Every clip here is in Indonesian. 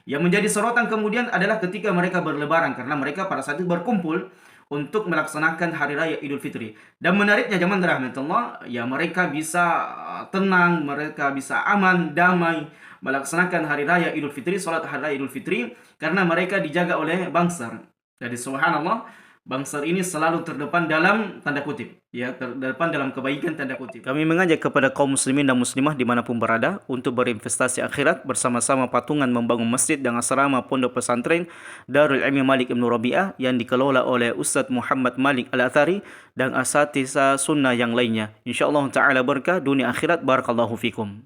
Yang menjadi sorotan kemudian adalah ketika mereka berlebaran, karena mereka pada saat itu berkumpul untuk melaksanakan hari raya Idul Fitri. Dan menariknya zaman rahmatullah, ya mereka bisa tenang, mereka bisa aman, damai melaksanakan hari raya Idul Fitri, salat hari raya Idul Fitri, karena mereka dijaga oleh bangsar. Jadi subhanallah, bangsar ini selalu terdepan dalam tanda kutip, ya, terdepan dalam kebaikan tanda kutip. Kami mengajak kepada kaum muslimin dan muslimah dimanapun berada untuk berinvestasi akhirat bersama-sama patungan membangun masjid dan asrama pondok pesantren Darul Ilmi Malik Ibn Rabi'ah yang dikelola oleh Ustadz Muhammad Malik Al-Athari dan asatidz sunnah yang lainnya. InsyaAllah ta'ala berkah dunia akhirat. Barakallahu fikum.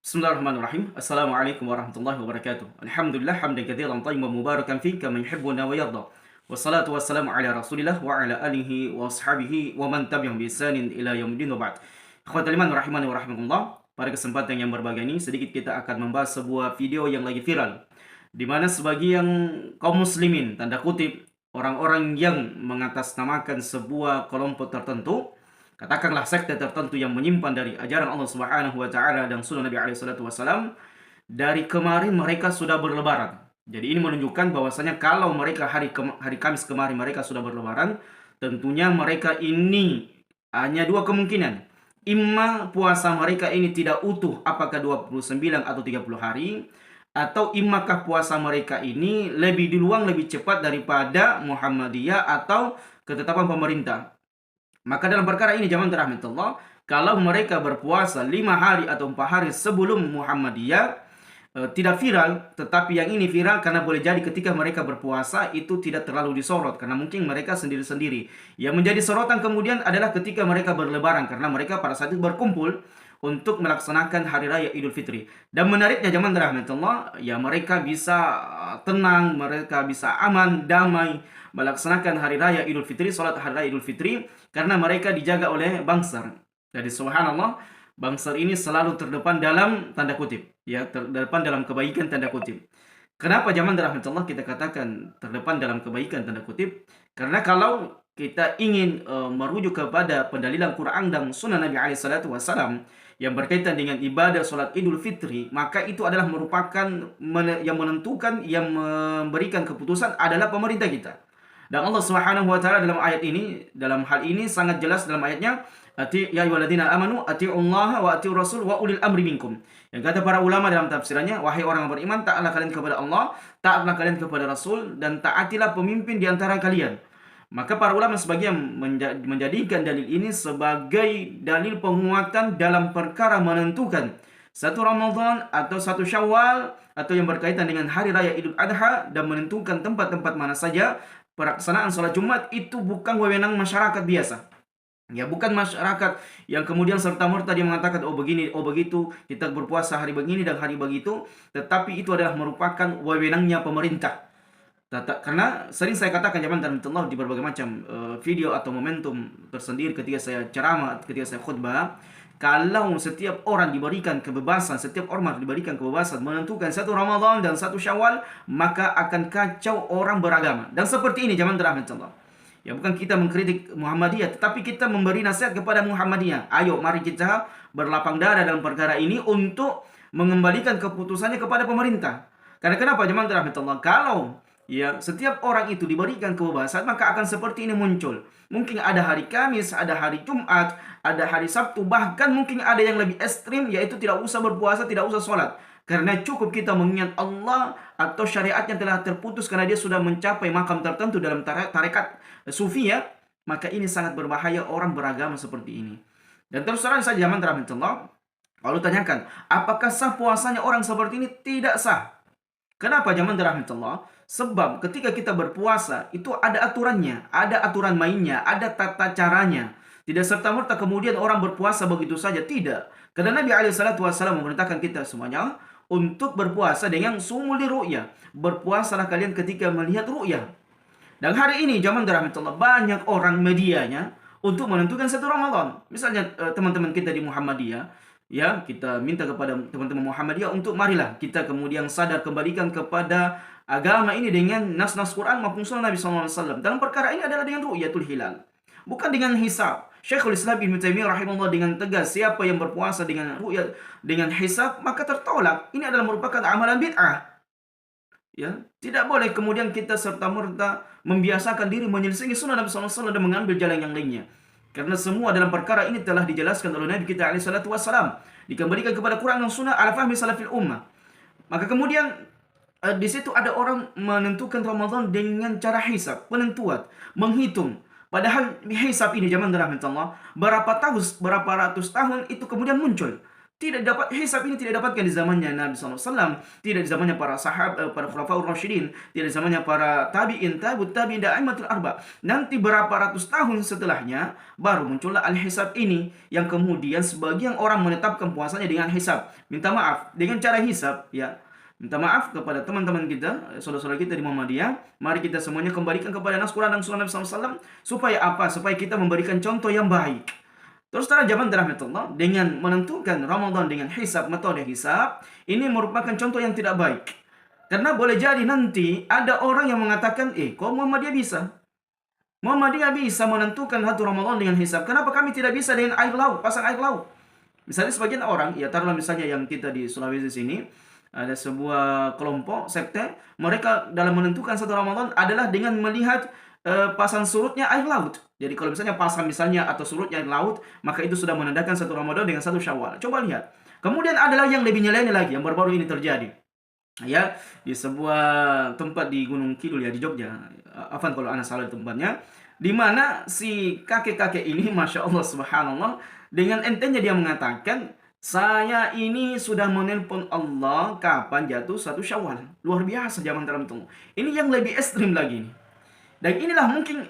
Bismillahirrahmanirrahim. Assalamualaikum warahmatullahi wabarakatuh. Alhamdulillah hamdan katsiran tayyiban mubarakan fi kama yuhibbuna wa yarda. Wassalatu wassalamu ala Rasulillah wa ala alihi wa ashabihi wa man tabi'ahum bi ihsanin ila yaumil wa ba'd. Ikhwatul iman rahimani wa rahimakumullah. Pada kesempatan yang berbahagia ini sedikit kita akan membahas sebuah video yang lagi viral, di mana sebagian kaum muslimin tanda kutip orang-orang yang mengatasnamakan sebuah kelompok tertentu, katakanlah sekte tertentu yang menyimpan dari ajaran Allah Subhanahu wa taala dan sunnah Nabi alaihi salatu wasallam, dari kemarin mereka sudah berlebaran. Jadi ini menunjukkan bahwasanya kalau mereka hari Kamis kemarin mereka sudah berlebaran, tentunya mereka ini hanya dua kemungkinan. Imma puasa mereka ini tidak utuh, apakah 29 atau 30 hari, atau immakah puasa mereka ini lebih diluang, lebih cepat daripada Muhammadiyah atau ketetapan pemerintah. Maka dalam perkara ini zaman rahmatullah, kalau mereka berpuasa 5 hari atau 4 hari sebelum Muhammadiyah, tidak viral, tetapi yang ini viral karena boleh jadi ketika mereka berpuasa itu tidak terlalu disorot, karena mungkin mereka sendiri-sendiri. Yang menjadi sorotan kemudian adalah ketika mereka berlebaran, karena mereka pada saat itu berkumpul untuk melaksanakan hari raya Idul Fitri. Dan menariknya zaman rahmatullah, ya mereka bisa tenang, mereka bisa aman, damai melaksanakan hari raya Idul Fitri, salat hari raya Idul Fitri, karena mereka dijaga oleh bangsar. Jadi subhanallah, bangsar ini selalu terdepan dalam tanda kutip, ya, terdepan dalam kebaikan tanda kutip. Kenapa zaman rahmatullah kita katakan terdepan dalam kebaikan tanda kutip? Karena kalau kita ingin merujuk kepada pendalilan Quran dan sunnah Nabi alaihi salatu wasallam yang berkaitan dengan ibadah salat Idul Fitri, maka itu adalah merupakan yang menentukan, yang memberikan keputusan adalah pemerintah kita. Dan Allah Subhanahu wa taala dalam ayat ini, dalam hal ini sangat jelas dalam ayatnya, ya ayyuhalladzina amanu atiullaha wa atiur rasul wa ulil amri minkum. Yang kata para ulama dalam tafsirannya, wahai orang yang beriman, taatlah kalian kepada Allah, taatlah kalian kepada Rasul, dan taatilah pemimpin di antara kalian. Maka para ulama sebagian menjadikan dalil ini sebagai dalil penguatan dalam perkara menentukan satu Ramadan atau satu Syawal atau yang berkaitan dengan hari raya Idul Adha, dan menentukan tempat-tempat mana saja pelaksanaan sholat Jumat itu bukan wewenang masyarakat biasa. Ya, bukan masyarakat yang kemudian serta-merta dia mengatakan oh begini, oh begitu, kita berpuasa hari begini dan hari begitu, tetapi itu adalah merupakan wewenangnya pemerintah. Karena sering saya katakan zaman rahmatullah di berbagai macam video atau momentum tersendiri ketika saya ceramah, ketika saya khutbah, kalau setiap orang diberikan kebebasan, setiap ormas diberikan kebebasan menentukan satu Ramadan dan satu Syawal, maka akan kacau orang beragama. Dan seperti ini zaman rahmatullah. Ya, bukan kita mengkritik Muhammadiyah, tetapi kita memberi nasihat kepada Muhammadiyah. Ayo, mari kita berlapang dada dalam perkara ini untuk mengembalikan keputusannya kepada pemerintah. Karena kenapa zaman rahmatullah? Kalau ya setiap orang itu diberikan kebebasan, maka akan seperti ini muncul. Mungkin ada hari Kamis, ada hari Jumat, ada hari Sabtu, bahkan mungkin ada yang lebih ekstrim, yaitu tidak usah berpuasa, tidak usah sholat. Karena cukup kita mengingat Allah atau syariatnya telah terputus karena dia sudah mencapai makam tertentu dalam tarekat sufi, ya, maka ini sangat berbahaya orang beragama seperti ini. Dan terus terang saja zaman rahmatullah, kalau tanyakan apakah sah puasanya orang seperti ini, tidak sah. Kenapa zaman rahmatullah? Sebab ketika kita berpuasa itu ada aturannya, ada aturan mainnya, ada tata caranya. Tidak serta-merta kemudian orang berpuasa begitu saja, tidak. Karena Nabi alaihi salatu wasallam memerintahkan kita semuanya untuk berpuasa dengan sumul ru'yah. Berpuasalah kalian ketika melihat ru'yah. Dan hari ini zaman rahmatullah banyak orang medianya untuk menentukan satu Ramadan. Misalnya teman-teman kita di Muhammadiyah, ya, kita minta kepada teman-teman Muhammadiyah untuk marilah kita kemudian sadar kembalikan kepada agama ini dengan nas-nas Quran maupun sunnah Nabi SAW. Dalam perkara ini adalah dengan ru'yatul hilal, bukan dengan hisab. Syekhul Islam Ibnu Taimiyah rahimahullah dengan tegas, siapa yang berpuasa dengan ru'yah dengan hisab maka tertolak. Ini adalah merupakan amalan bid'ah. Ya, tidak boleh kemudian kita serta-merta membiasakan diri menyelisih sunnah Nabi SAW dan mengambil jalan yang lainnya. Karena semua dalam perkara ini telah dijelaskan oleh Nabi kita alaihi salatu wassalam, dikembalikan kepada Quran dan Sunnah ala fahmi salafil ummah. Maka kemudian di situ ada orang menentukan Ramadan dengan cara hisab, penentuan, menghitung. Padahal hisab ini zaman rahmatullah berapa ratus tahun itu kemudian muncul. Tidak dapat hisab ini tidak dapatkan di zamannya Nabi SAW, tidak di zamannya para sahabat, para khulafaur rasyidin, tidak di zamannya para tabi'in, tabi'in dan a'immatul arba. Nanti berapa ratus tahun setelahnya baru muncullah al-hisab ini yang kemudian sebagian orang menetapkan puasanya dengan hisab. Minta maaf dengan cara hisab ya. Minta maaf kepada teman-teman kita, saudara-saudara kita di Muhammadiyah. Mari kita semuanya kembalikan kepada nas Quran dan sunnah Nabi SAW. Supaya apa? Supaya kita memberikan contoh yang baik. Terus terang zaman rahmatullah dengan menentukan Ramadan dengan hisab, metode hisab, ini merupakan contoh yang tidak baik. Karena boleh jadi nanti ada orang yang mengatakan, kok Muhammadiyah bisa? Muhammadiyah bisa menentukan satu Ramadan dengan hisab. Kenapa kami tidak bisa dengan air laut, pasang air laut? Misalnya sebagian orang, ya taruhlah misalnya yang kita di Sulawesi sini, ada sebuah kelompok sekte, mereka dalam menentukan satu Ramadan adalah dengan melihat pasang surutnya air laut. Jadi kalau misalnya pasang misalnya atau surutnya air laut, maka itu sudah menandakan satu Ramadan dengan satu Syawal. Coba lihat. Kemudian adalah yang lebih nyeleneh lagi, yang baru-baru ini terjadi. Ya, di sebuah tempat di Gunung Kidul ya, di Jogja. Afan kalau anak salah tempatnya. Di mana si kakek-kakek ini, Masya Allah, subhanallah, dengan entengnya dia mengatakan, saya ini sudah menelpon Allah kapan jatuh satu Syawal. Luar biasa zaman dalam tunggu. Ini yang lebih ekstrim lagi nih. Dan inilah mungkin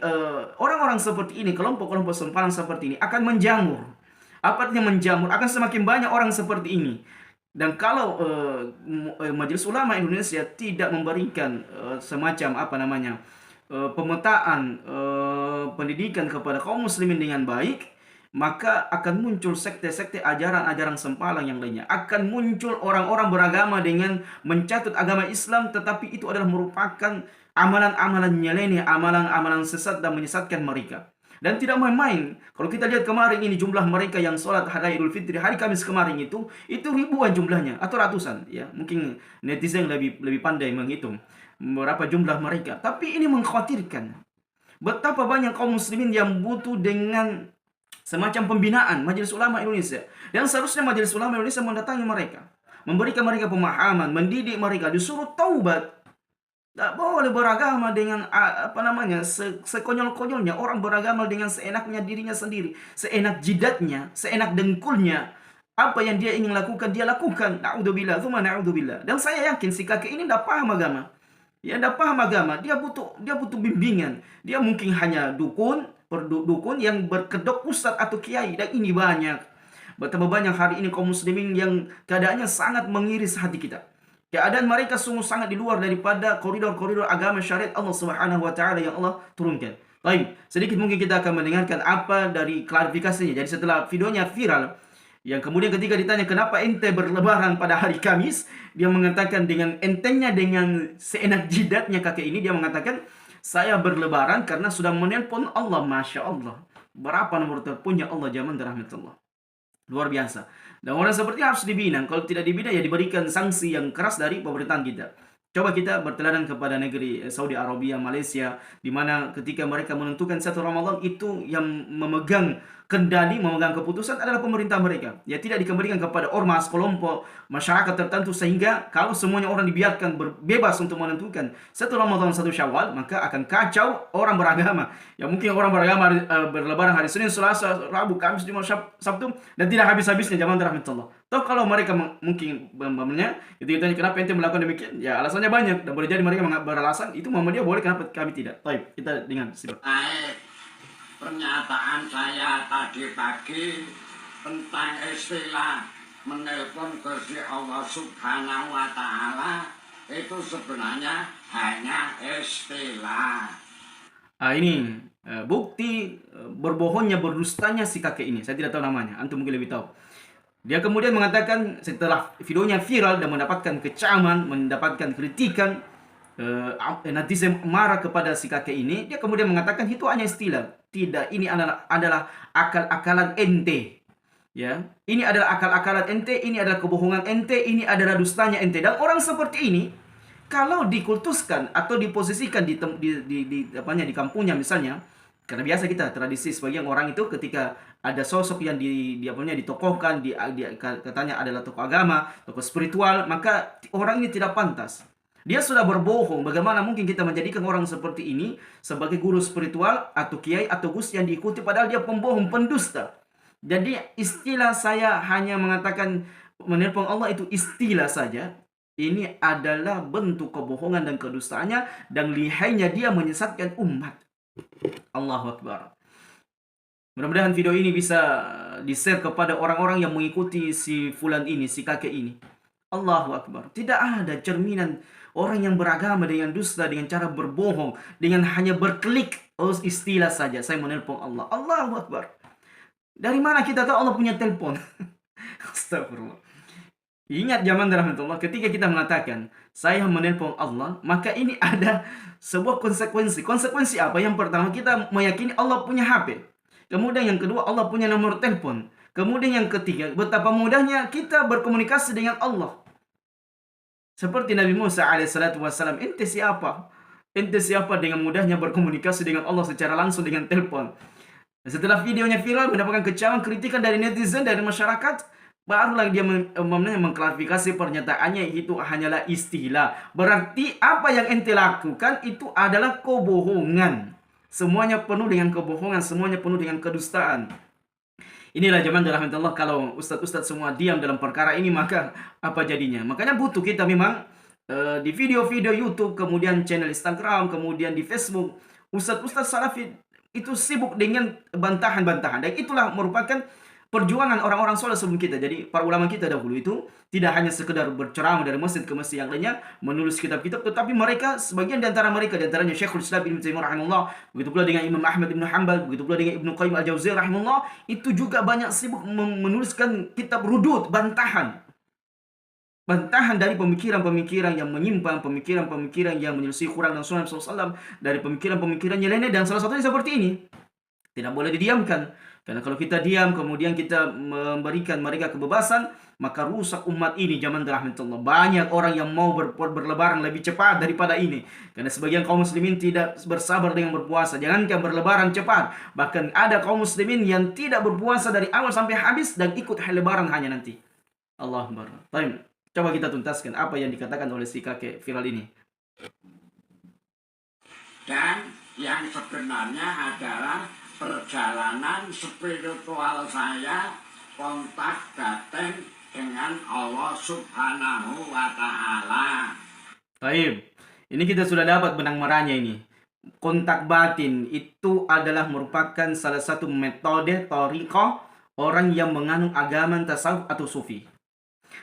orang-orang seperti ini, kelompok-kelompok sempalan seperti ini akan menjamur. Apa artinya menjamur? Akan semakin banyak orang seperti ini. Dan kalau Majelis Ulama Indonesia tidak memberikan semacam pemetaan pendidikan kepada kaum muslimin dengan baik, maka akan muncul sekte-sekte ajaran-ajaran sempalan yang lainnya. Akan muncul orang-orang beragama dengan mencatut agama Islam, tetapi itu adalah merupakan amalan-amalan nyeleneh, amalan-amalan sesat dan menyesatkan mereka. Dan tidak main-main. Kalau kita lihat kemarin ini jumlah mereka yang sholat hari Idul Fitri, hari Kamis kemarin itu ribuan jumlahnya atau ratusan. Ya, mungkin netizen lebih pandai menghitung berapa jumlah mereka. Tapi ini mengkhawatirkan. Betapa banyak kaum muslimin yang butuh dengan semacam pembinaan Majelis Ulama Indonesia. Dan seharusnya Majelis Ulama Indonesia mendatangi mereka, memberikan mereka pemahaman, mendidik mereka, disuruh taubat. Tak boleh beragama dengan sekonyol-konyolnya. Orang beragama dengan seenaknya dirinya sendiri, seenak jidatnya, seenak dengkulnya. Apa yang dia ingin lakukan, dia lakukan. Na'udzubillah, tsumma na'udzubillah. Dan saya yakin si kakek ini tidak paham agama. Ya, tidak paham agama. Dia butuh bimbingan. Dia mungkin hanya dukun yang berkedok ustadz atau kiai. Dan ini banyak. Betapa banyak hari ini kaum muslimin yang keadaannya sangat mengiris hati kita. Keadaan mereka sungguh sangat di luar daripada koridor-koridor agama syariat Allah Subhanahu wa taala yang Allah turunkan. Baik, sedikit mungkin kita akan mendengarkan apa dari klarifikasinya. Jadi setelah videonya viral, yang kemudian ketika ditanya kenapa ente berlebaran pada hari Kamis, dia mengatakan dengan entengnya, dengan seenak jidatnya kakek ini, dia mengatakan, saya berlebaran karena sudah menelpon Allah. Masya Allah. Berapa nomor teleponnya Allah zaman rahmatullah. Luar biasa. Dan orang seperti harus dibina. Kalau tidak dibina, ya diberikan sanksi yang keras dari pemerintahan kita. Coba kita berteladan kepada negeri Saudi Arabia, Malaysia, di mana ketika mereka menentukan satu Ramadan, itu yang memegang kendali, memegang keputusan adalah pemerintah mereka. Ya, tidak dikembalikan kepada ormas, kelompok, masyarakat tertentu, sehingga kalau semuanya orang dibiarkan bebas untuk menentukan satu Ramadan, satu Syawal, maka akan kacau orang beragama. Ya, mungkin orang beragama berlebaran hari Senin, Selasa, Rabu, Kamis, Jumat, Sabtu, dan tidak habis-habisnya zaman rahmatullah. Toh kalau mereka mungkin itu ditanya kenapa ente melakukan demikian, ya alasannya banyak, dan boleh jadi mereka beralasan itu Muhammadiyah boleh, kenapa kami tidak. Baik, kita dengar simak. Pernyataan saya tadi pagi tentang istilah menelpon Gusti Allah Subhanahu wa taala itu sebenarnya hanya istilah. Ini bukti berbohongnya, berdustanya si kakek ini. Saya tidak tahu namanya, antum mungkin lebih tahu. Dia kemudian mengatakan setelah videonya viral dan mendapatkan kecaman, mendapatkan kritikan, netizen marah kepada si kakek ini, dia kemudian mengatakan itu hanya istilah. Tidak, ini adalah akal-akalan ente. Ya, ini adalah akal-akalan ente, ini adalah kebohongan ente, ini adalah dustanya ente. Dan orang seperti ini kalau dikultuskan atau diposisikan di kampungnya misalnya, karena biasa kita tradisi sebagian orang itu ketika ada sosok yang ditokohkan, katanya adalah tokoh agama, tokoh spiritual, maka orang ini tidak pantas. Dia sudah berbohong. Bagaimana mungkin kita menjadikan orang seperti ini sebagai guru spiritual atau kiai atau gus yang diikuti, padahal dia pembohong, pendusta. Jadi istilah saya hanya mengatakan menelpon Allah itu istilah saja. Ini adalah bentuk kebohongan dan kedustaannya, dan lihainya dia menyesatkan umat. Allahu Akbar. Mudah-mudahan video ini bisa di-share kepada orang-orang yang mengikuti si fulan ini, si kakek ini. Allahu Akbar. Tidak ada cerminan orang yang beragama dengan dusta, dengan cara berbohong, dengan hanya berklik istilah saja. Saya menelpon Allah. Allahu Akbar. Dari mana kita tahu Allah punya telepon? Astagfirullah. Ingat zaman rahmatullah, ketika kita mengatakan saya menelpon Allah, maka ini ada sebuah konsekuensi. Konsekuensi apa? Yang pertama, kita meyakini Allah punya HP. Kemudian yang kedua, Allah punya nomor telepon. Kemudian yang ketiga, betapa mudahnya kita berkomunikasi dengan Allah. Seperti Nabi Musa alaihissalatu wassalam, ente siapa? Ente siapa dengan mudahnya berkomunikasi dengan Allah secara langsung dengan telepon? Setelah videonya viral, mendapatkan kecaman, kritikan dari netizen, dari masyarakat, barulah dia mengklarifikasi pernyataannya itu hanyalah istilah. Berarti apa yang ente lakukan itu adalah kebohongan. Semuanya penuh dengan kebohongan, semuanya penuh dengan kedustaan. Inilah zaman rahmatullah, kalau ustadz-ustadz semua diam dalam perkara ini, maka apa jadinya? Makanya butuh kita memang di video-video YouTube, kemudian channel Instagram, kemudian di Facebook, ustadz-ustadz salafi itu sibuk dengan bantahan-bantahan. Dan itulah merupakan perjuangan orang-orang soleh sebelum kita. Jadi para ulama kita dahulu itu tidak hanya sekedar berceramah dari masjid ke masjid yang lainnya, menulis kitab-kitab, tetapi mereka, sebagian di antara mereka, di antaranya Syekhul Islam Ibnu Taimiyah rahimahullah, begitu pula dengan Imam Ahmad bin Hanbal, begitu pula dengan Ibnu Qayyim al-Jauziyah rahimahullah, itu juga banyak sibuk menuliskan kitab rudud, bantahan. Bantahan dari pemikiran-pemikiran yang menyimpang, pemikiran-pemikiran yang menyelisih Quran dan Sunnah Rasulullah SAW, dari pemikiran-pemikiran yang lainnya, dan salah satunya seperti ini. Tidak boleh didiamkan. Karena kalau kita diam, kemudian kita memberikan mereka kebebasan, maka rusak umat ini zaman rahmatullah. Banyak orang yang mau berlebaran lebih cepat daripada ini. Karena sebagian kaum muslimin tidak bersabar dengan berpuasa. Jangankan berlebaran cepat, bahkan ada kaum muslimin yang tidak berpuasa dari awal sampai habis dan ikut lebaran hanya nanti. Allahu Akbar. Baik, coba kita tuntaskan apa yang dikatakan oleh si kakek viral ini. Dan yang sebenarnya adalah perjalanan spiritual saya, kontak batin dengan Allah Subhanahu wa Ta'ala. Baik, ini kita sudah dapat benang merahnya ini. Kontak batin itu adalah merupakan salah satu metode thariqah orang yang menganut agama tasawuf atau sufi.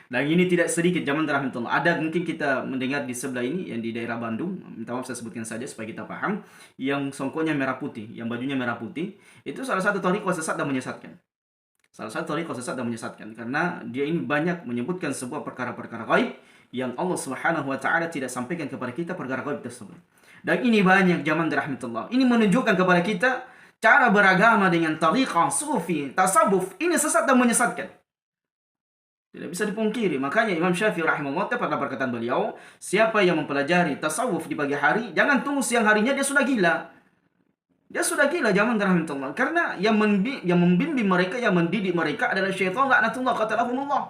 Dan ini tidak sedikit zaman rahmatullah. Ada mungkin kita mendengar di sebelah ini yang di daerah Bandung, minta maaf saya sebutkan saja supaya kita paham, yang songkoknya merah putih, yang bajunya merah putih, itu salah satu thariqah sesat dan menyesatkan. Salah satu thariqah sesat dan menyesatkan karena dia ini banyak menyebutkan sebuah perkara-perkara gaib yang Allah Subhanahu wa Ta'ala tidak sampaikan kepada kita perkara gaib tersebut. Dan ini banyak zaman rahmatullah. Ini menunjukkan kepada kita cara beragama dengan thariqah sufi, tasawuf, ini sesat dan menyesatkan. Tidak bisa dipungkiri. Makanya Imam Syafi'i rahimahullah pada perkataan beliau, siapa yang mempelajari tasawuf di pagi hari, jangan tunggu siang harinya dia sudah gila. Dia sudah gila zaman rahmatullah. Karena yang membimbing mereka, yang mendidik mereka adalah syaitan laknatullah qatalahumullah.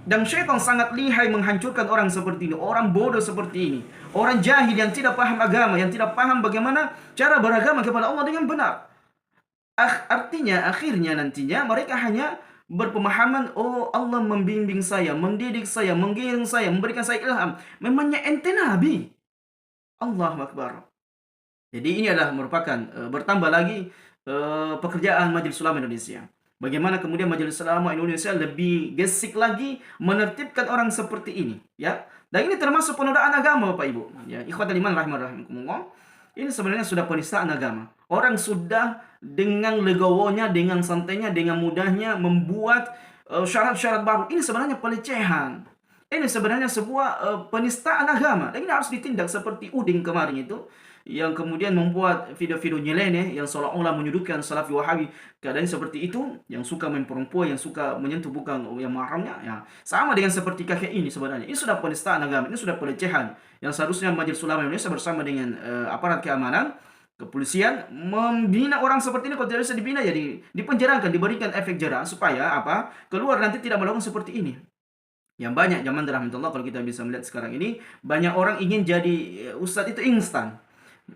Dan syaitan sangat lihai menghancurkan orang seperti ini, orang bodoh seperti ini, orang jahil yang tidak paham agama, yang tidak paham bagaimana cara beragama kepada Allah dengan benar. Artinya akhirnya nantinya mereka hanya berpemahaman, oh Allah membimbing saya, mendidik saya, menggiring saya, memberikan saya ilham. Memangnya ente nabi? Allahu Akbar. Jadi ini adalah merupakan bertambah lagi pekerjaan Majelis Ulama Indonesia. Bagaimana kemudian Majelis Ulama Indonesia lebih gesik lagi menertibkan orang seperti ini, ya. Dan ini termasuk penodaan agama, Bapak Ibu. Ya, ikhwatul iman rahimakumullah. Ini sebenarnya sudah penistaan agama. Orang sudah dengan legowonya, dengan santainya, dengan mudahnya membuat syarat-syarat baru. Ini sebenarnya pelecehan. Ini sebenarnya sebuah penistaan agama dan ini harus ditindak seperti Udin kemarin itu yang kemudian membuat video-video nyeleneh yang seolah-olah menyudutkan Salafi Wahabi. Keadaan seperti itu, yang suka main perempuan, yang suka menyentuh bukan yang mahramnya, ya sama dengan seperti kakek ini sebenarnya. Ini sudah penistaan agama, ini sudah pelecehan yang seharusnya Majelis Ulama Indonesia bersama dengan aparat keamanan, kepolisian membina orang seperti ini. Kalau tidak bisa dibina ya dipenjarakan, diberikan efek jerah supaya apa? Keluar nanti tidak melakukan seperti ini. Yang banyak zaman rahmatullah kalau kita bisa melihat sekarang ini banyak orang ingin jadi ustadz itu instan.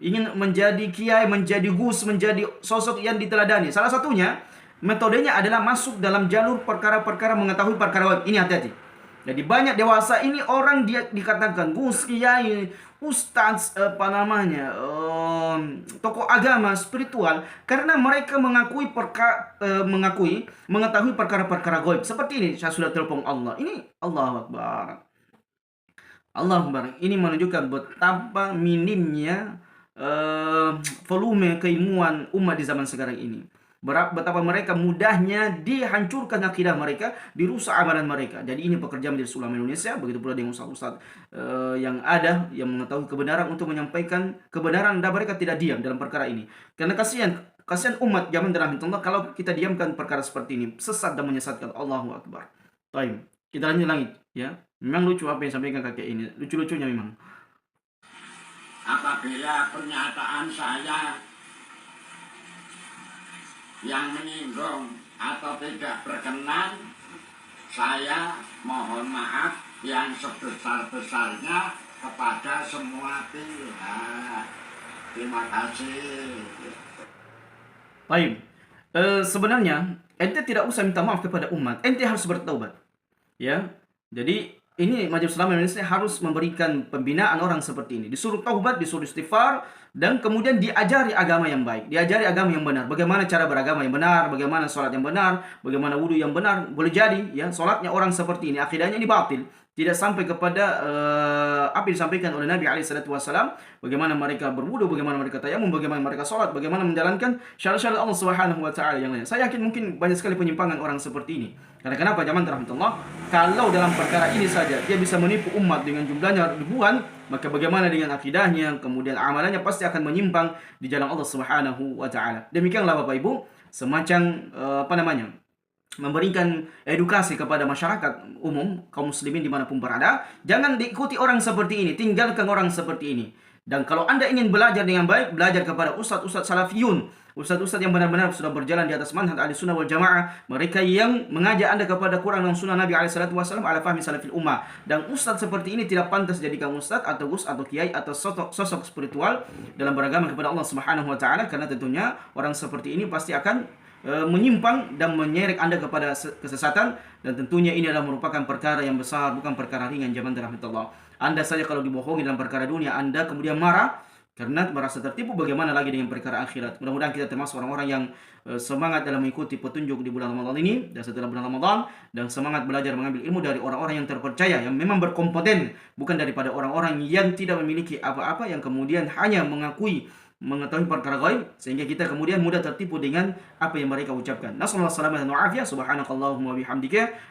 Ingin menjadi kiai, menjadi gus, menjadi sosok yang diteladani. Salah satunya metodenya adalah masuk dalam jalur perkara-perkara mengetahui perkara wajib. Ini hati-hati. Jadi banyak dewasa ini orang dia dikatakan gus, kiai, ustaz, apa namanya, tokoh agama, spiritual, karena mereka mengetahui perkara-perkara gaib. Seperti ini, saya sudah telepon Allah. Ini Allahu Akbar. Allahu Akbar. Ini menunjukkan betapa minimnya volume keilmuan umat di zaman sekarang ini. Betapa mereka mudahnya dihancurkan akidah mereka, dirusak amalan mereka. Jadi ini pekerjaan Majelis Ulama Indonesia, begitu pula dengan ustaz-ustaz yang ada yang mengetahui kebenaran untuk menyampaikan kebenaran dan mereka tidak diam dalam perkara ini. Karena kasihan umat zaman rahmatullah kalau kita diamkan perkara seperti ini, sesat dan menyesatkan. Allahu Akbar. Baik, kita lanjut lagi ya. Memang lucu apa yang disampaikan kakek ini, lucu-lucunya memang. Apabila pernyataan saya yang menyinggung atau tidak berkenan, saya mohon maaf yang sebesar-besarnya kepada semua pihak. Terima kasih. Baik, sebenarnya ente tidak usah minta maaf kepada umat, ente harus bertaubat. Ya, jadi ini Majelis Ulama Indonesia harus memberikan pembinaan orang seperti ini. Disuruh taubat, disuruh istighfar, dan kemudian diajari agama yang baik, diajari agama yang benar. Bagaimana cara beragama yang benar, bagaimana sholat yang benar, bagaimana wudhu yang benar. Boleh jadi ya sholatnya orang seperti ini, akidahnya ini batil. Tidak sampai kepada apa yang disampaikan oleh Nabi SAW. Bagaimana mereka berwudu, bagaimana mereka tayamum, bagaimana mereka sholat, bagaimana menjalankan syarat-syarat Allah Subhanahu Wa Taala yang lain. Saya yakin mungkin banyak sekali penyimpangan orang seperti ini. Karena kenapa zaman rahmatullah? Kalau dalam perkara ini saja dia bisa menipu umat dengan jumlahnya ribuan, maka bagaimana dengan akidahnya, kemudian amalannya pasti akan menyimpang di jalan Allah Subhanahu Wa Taala. Demikianlah Bapak Ibu, semacam memberikan edukasi kepada masyarakat umum, kaum muslimin dimanapun berada. Jangan diikuti orang seperti ini, tinggalkan orang seperti ini. Dan kalau Anda ingin belajar dengan baik, belajar kepada ustadz-ustadz salafiyun, ustadz-ustadz yang benar-benar sudah berjalan di atas manhaj Ahlussunnah wal Jamaah, mereka yang mengajak Anda kepada Quran dan Sunnah Nabi SAW ala fahmi salafil ummah. Dan ustadz seperti ini tidak pantas jadikan ustadz atau gus atau kiai atau sosok spiritual dalam beragama kepada Allah Subhanahu Wa Taala, karena tentunya orang seperti ini pasti akan menyimpang dan menyeret Anda kepada kesesatan, dan tentunya ini adalah merupakan perkara yang besar, bukan perkara ringan zaman rahmatullah. Anda saja kalau dibohongi dalam perkara dunia, Anda kemudian marah karena merasa tertipu, bagaimana lagi dengan perkara akhirat. Mudah-mudahan kita termasuk orang-orang yang semangat dalam mengikuti petunjuk di bulan Ramadan ini dan setelah bulan Ramadan, dan semangat belajar mengambil ilmu dari orang-orang yang terpercaya, yang memang berkompeten, bukan daripada orang-orang yang tidak memiliki apa-apa, yang kemudian hanya mengetahui perkara gaib sehingga kita kemudian mudah tertipu dengan apa yang mereka ucapkan. Nasallahu alaihi wasallam. Subhanakallahumma wa bihamdika